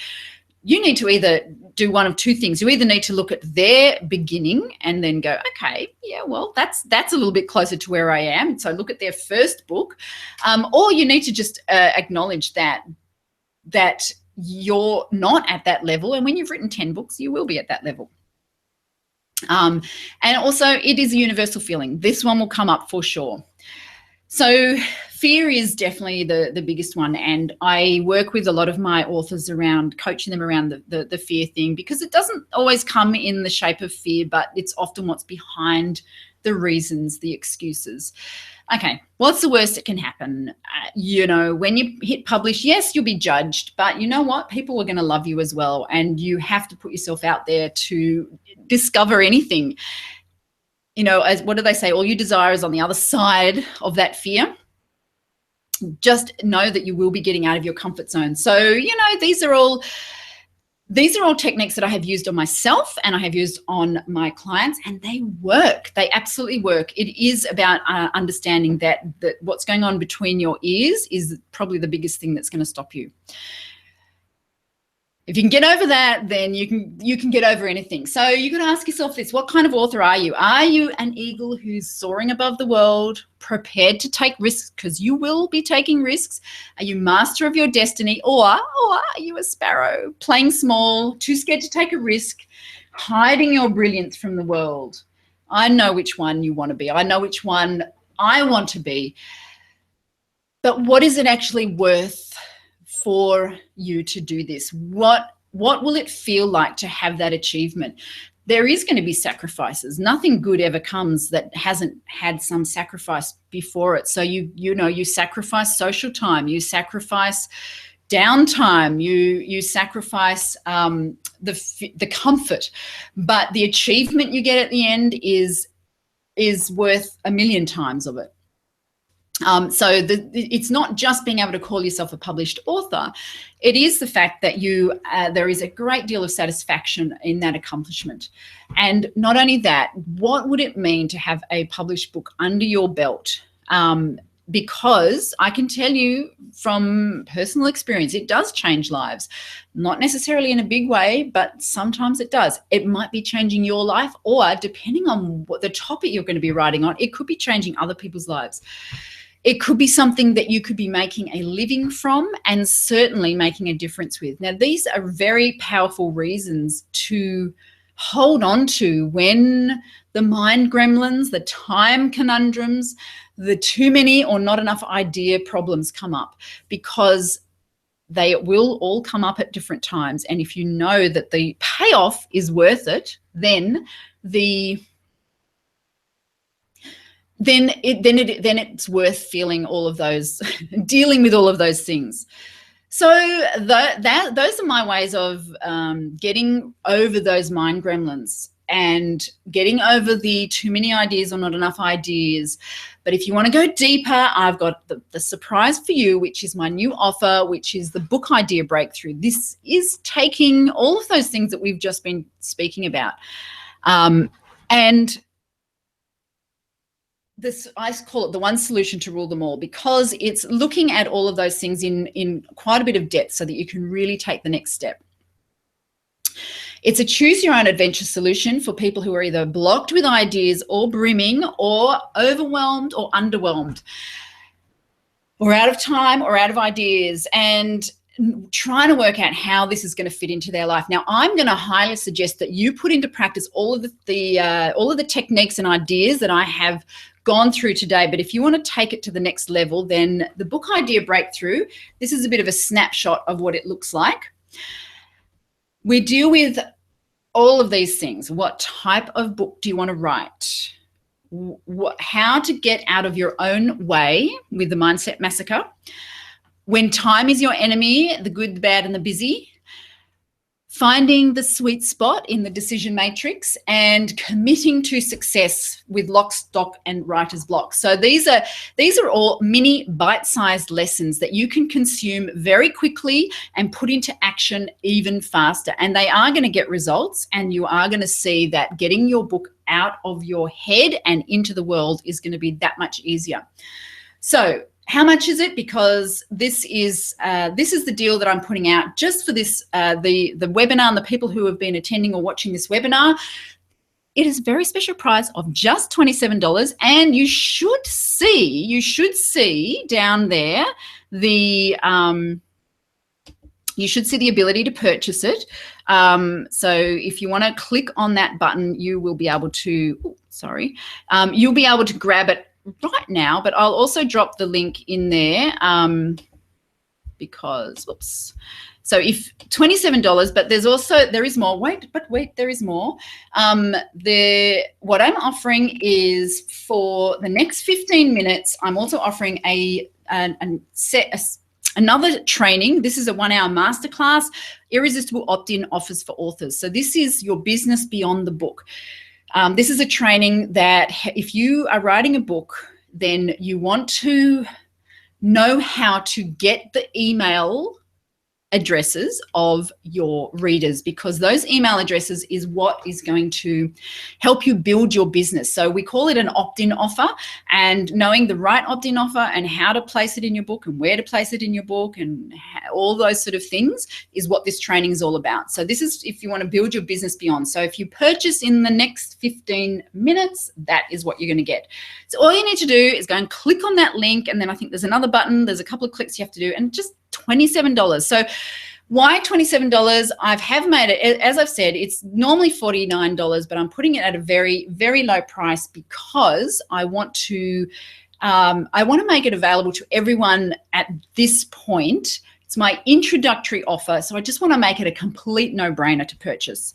You need to either do one of two things. You either need to look at their beginning and then go, okay, yeah, well, that's a little bit closer to where I am. So look at their first book, or you need to just acknowledge that you're not at that level, and when you've written 10 books, you will be at that level. And also, it is a universal feeling. This one will come up for sure. So fear is definitely the biggest one, and I work with a lot of my authors around coaching them around the fear thing, because it doesn't always come in the shape of fear, but it's often what's behind the reasons, the excuses. Okay, what's the worst that can happen? When you hit publish, yes, you'll be judged, but you know what? People are going to love you as well, and you have to put yourself out there to discover anything. As what do they say? All you desire is on the other side of that fear. Just know that you will be getting out of your comfort zone. So, these are all techniques that I have used on myself and I have used on my clients, and they work. They absolutely work. It is about understanding that what's going on between your ears is probably the biggest thing that's going to stop you. If you can get over that, then you can get over anything. So you got to ask yourself this: what kind of author are you? Are you an eagle who's soaring above the world, prepared to take risks, because you will be taking risks? Are you master of your destiny, or are you a sparrow, playing small, too scared to take a risk, hiding your brilliance from the world? I know which one you want to be. I know which one I want to be. But what is it actually worth for you to do this? What will it feel like to have that achievement? There is going to be sacrifices. Nothing good ever comes that hasn't had some sacrifice before it. So you sacrifice social time, you sacrifice downtime, you sacrifice the comfort, but the achievement you get at the end is worth a million times of it. So it's not just being able to call yourself a published author. It is the fact that there is a great deal of satisfaction in that accomplishment. And not only that, what would it mean to have a published book under your belt? Because I can tell you from personal experience, it does change lives. Not necessarily in a big way, but sometimes it does. It might be changing your life, or depending on what the topic you're going to be writing on, it could be changing other people's lives. It could be something that you could be making a living from, and certainly making a difference with. Now, these are very powerful reasons to hold on to when the mind gremlins, the time conundrums, the too many or not enough idea problems come up, because they will all come up at different times. And if you know that the payoff is worth it, then it's worth feeling all of those, dealing with all of those things. So those are my ways of getting over those mind gremlins and getting over the too many ideas or not enough ideas. But if you want to go deeper, I've got the surprise for you, which is my new offer, which is the Book Idea Breakthrough. This is taking all of those things that we've just been speaking about, and this, I call it the one solution to rule them all, because it's looking at all of those things in quite a bit of depth so that you can really take the next step. It's a choose your own adventure solution for people who are either blocked with ideas or brimming, or overwhelmed or underwhelmed, or out of time or out of ideas, and trying to work out how this is going to fit into their life. Now, I'm going to highly suggest that you put into practice all of the techniques and ideas that I have gone through today. But if you want to take it to the next level, then the Book Idea Breakthrough, this is a bit of a snapshot of what it looks like. We deal with all of these things. What type of book do you want to write? How to get out of your own way with the Mindset Massacre. When time is your enemy, the good, the bad, and the busy. Finding the sweet spot in the decision matrix, and committing to success with lock, stock, and writer's block. So these are all mini bite-sized lessons that you can consume very quickly and put into action even faster. And they are going to get results, and you are going to see that getting your book out of your head and into the world is going to be that much easier. So how much is it? Because this is the deal that I'm putting out just for this, the webinar, and the people who have been attending or watching this webinar. It is a very special price of just $27, and you should see down there you should see the ability to purchase it. So if you want to click on that button, you will be able to, you'll be able to grab it right now, but I'll also drop the link in there because, whoops. So if $27, but there is more. Wait, there is more. What I'm offering is for the next 15 minutes, I'm also offering another training. This is a 1-hour masterclass, Irresistible Opt-in Offers for Authors. So this is your business beyond the book. This is a training that if you are writing a book, then you want to know how to get the email addresses of your readers, because those email addresses is what is going to help you build your business. So we call it an opt-in offer, and knowing the right opt-in offer and how to place it in your book and where to place it in your book and all those sort of things is what this training is all about. So this is if you want to build your business beyond. So if you purchase in the next 15 minutes, that is what you're going to get. So all you need to do is go and click on that link, and then I think there's another button. There's a couple of clicks you have to do, and just $27. So why $27? I have made it, as I've said, it's normally $49, but I'm putting it at a very, very low price because I want to make it available to everyone at this point. It's my introductory offer, so I just want to make it a complete no-brainer to purchase.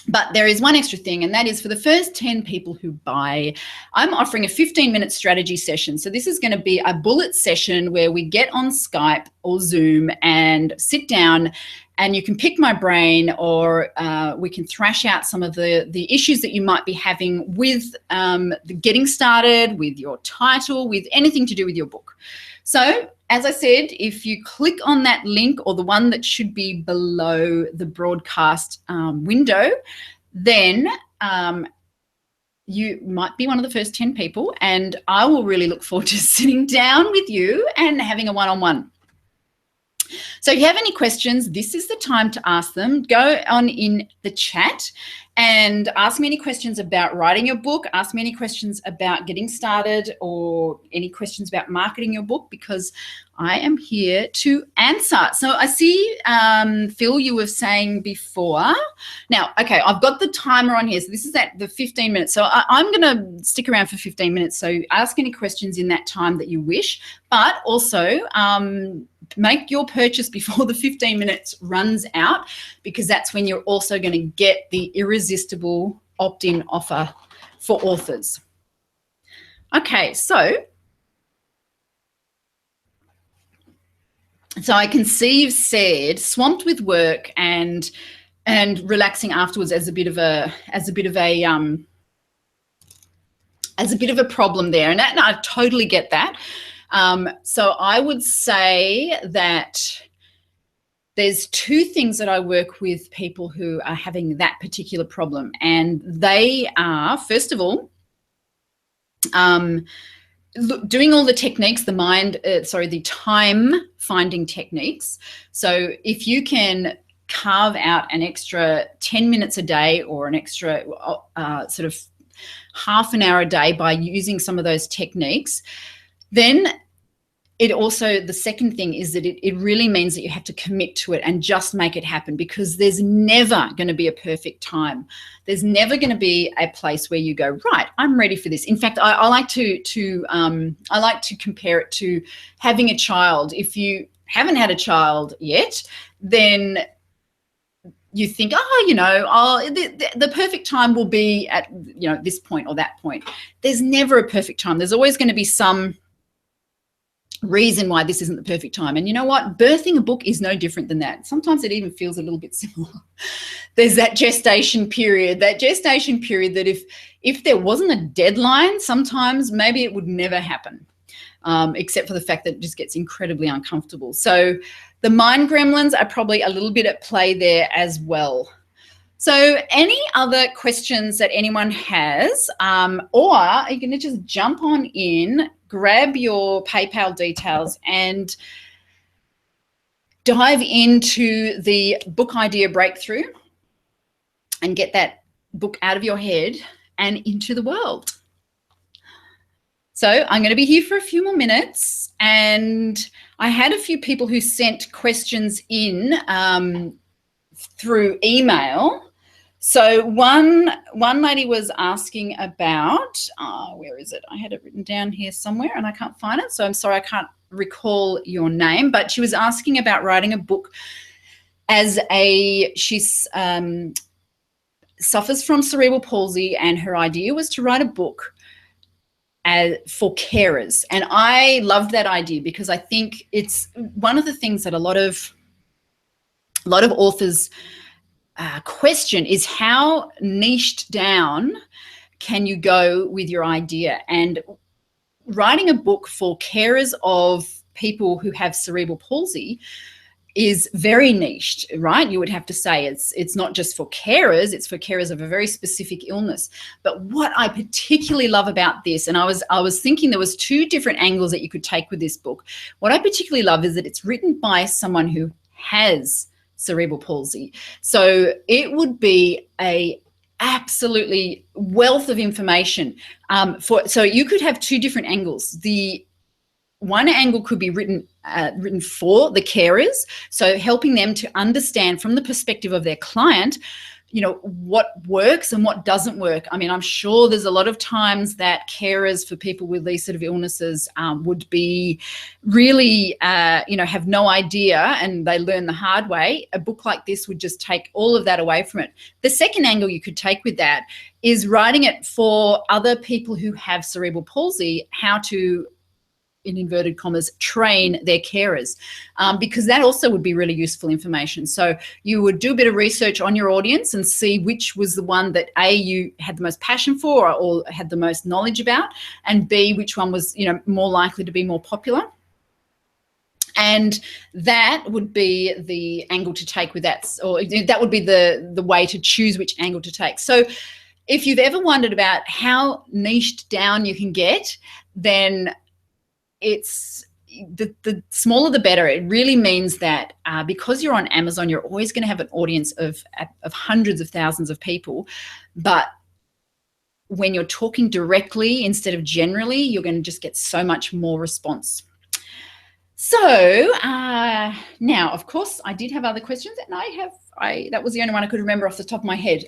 But there is one extra thing, and that is for the first 10 people who buy, I'm offering a 15-minute strategy session. So this is going to be a bullet session where we get on Skype or Zoom and sit down, and you can pick my brain, or we can thrash out some of the issues that you might be having with the getting started, with your title, with anything to do with your book. So as I said, if you click on that link, or the one that should be below the broadcast window, then you might be one of the first 10 people, and I will really look forward to sitting down with you and having a one-on-one. So if you have any questions, this is the time to ask them. Go on in the chat and ask me any questions about writing your book, ask me any questions about getting started, or any questions about marketing your book, because I am here to answer. So I see, Phil, you were saying before. Now, okay, I've got the timer on here. So this is at the 15 minutes. So I'm going to stick around for 15 minutes. So ask any questions in that time that you wish, but also make your purchase before the 15 minutes runs out, because that's when you're also going to get the Irresistible Opt-in Offer for Authors. Okay, so I can see you've said swamped with work and relaxing afterwards as a bit of a problem there, and I totally get that. So I would say that there's two things that I work with people who are having that particular problem, and they are, first of all, doing all the techniques, the time finding techniques. So if you can carve out an extra 10 minutes a day, or an extra sort of half an hour a day by using some of those techniques, then it also, the second thing is that it really means that you have to commit to it and just make it happen, because there's never going to be a perfect time. There's never going to be a place where you go, right, I'm ready for this. In fact, I like to compare it to having a child. If you haven't had a child yet, then you think, the perfect time will be at this point or that point. There's never a perfect time. There's always going to be some reason why this isn't the perfect time. And you know what? Birthing a book is no different than that. Sometimes it even feels a little bit similar. There's that gestation period that if there wasn't a deadline, sometimes maybe it would never happen, except for the fact that it just gets incredibly uncomfortable. So the mind gremlins are probably a little bit at play there as well. So any other questions that anyone has, or you're going to just jump on in, grab your PayPal details and dive into the book idea breakthrough and get that book out of your head and into the world. So I'm going to be here for a few more minutes, and I had a few people who sent questions in through email. So one lady was asking about, where is it? I had it written down here somewhere and I can't find it. So I'm sorry, I can't recall your name, but she was asking about writing a book she's suffers from cerebral palsy, and her idea was to write a book for carers. And I loved that idea because I think it's one of the things that a lot of authors question is how niched down can you go with your idea. And writing a book for carers of people who have cerebral palsy is very niched, right? You would have to say it's not just for carers, it's for carers of a very specific illness. But what I particularly love about this, and I was thinking there was two different angles that you could take with this book. What I particularly love is that it's written by someone who has cerebral palsy. So it would be a absolutely wealth of information. So you could have two different angles. The one angle could be written for the carers, so helping them to understand from the perspective of their client, you know, what works and what doesn't work. I mean, I'm sure there's a lot of times that carers for people with these sort of illnesses would be really, have no idea, and they learn the hard way. A book like this would just take all of that away from it. The second angle you could take with that is writing it for other people who have cerebral palsy, how to, in inverted commas, train their carers, because that also would be really useful information. So you would do a bit of research on your audience and see which was the one that A, you had the most passion for or had the most knowledge about, and B, which one was, you know, more likely to be more popular. And that would be the angle to take with that, or that would be the way to choose which angle to take. So if you've ever wondered about how niched down you can get, then it's the smaller the better. It really means that because you're on Amazon, you're always going to have an audience of hundreds of thousands of people. But when you're talking directly instead of generally, you're going to just get so much more response. So now, of course, I did have other questions, and that was the only one I could remember off the top of my head.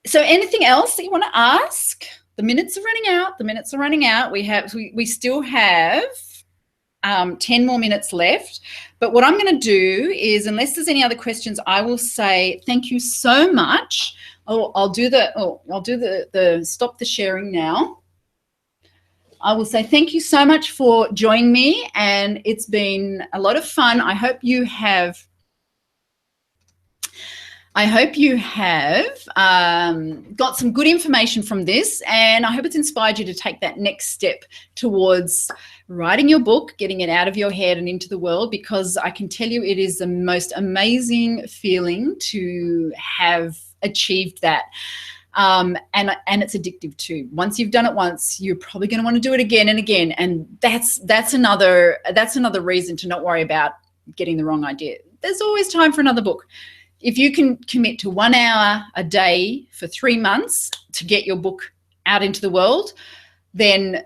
So anything else that you want to ask? The minutes are running out. The minutes are running out. We still have 10 more minutes left. But what I'm going to do is, unless there's any other questions, I will say thank you so much. I'll do the stop the sharing now. I will say thank you so much for joining me, and it's been a lot of fun. I hope you have got some good information from this, and I hope it's inspired you to take that next step towards writing your book, getting it out of your head and into the world, because I can tell you it is the most amazing feeling to have achieved that. And it's addictive too. Once you've done it once, you're probably going to want to do it again and again, and that's another reason to not worry about getting the wrong idea. There's always time for another book. If you can commit to 1 hour a day for 3 months to get your book out into the world, then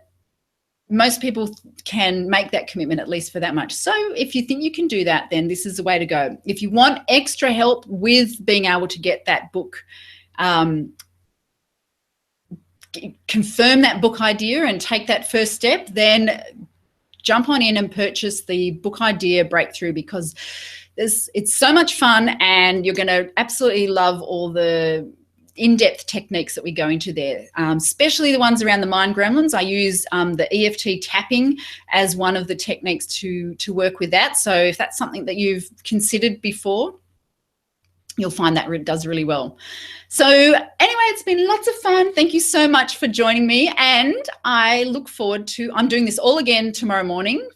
most people can make that commitment, at least for that much. So if you think you can do that, then this is the way to go. If you want extra help with being able to get that book, confirm that book idea and take that first step, then jump on in and purchase the Book Idea Breakthrough, because it's so much fun, and you're going to absolutely love all the in-depth techniques that we go into there, especially the ones around the mind gremlins. I use the EFT tapping as one of the techniques to work with that. So if that's something that you've considered before, you'll find that it does really well. So anyway, it's been lots of fun. Thank you so much for joining me, and I look forward to, I'm doing this all again tomorrow morning,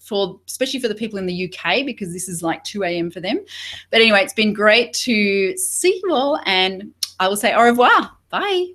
especially for the people in the UK, because this is like 2 a.m. for them. But anyway, it's been great to see you all, and I will say au revoir. Bye.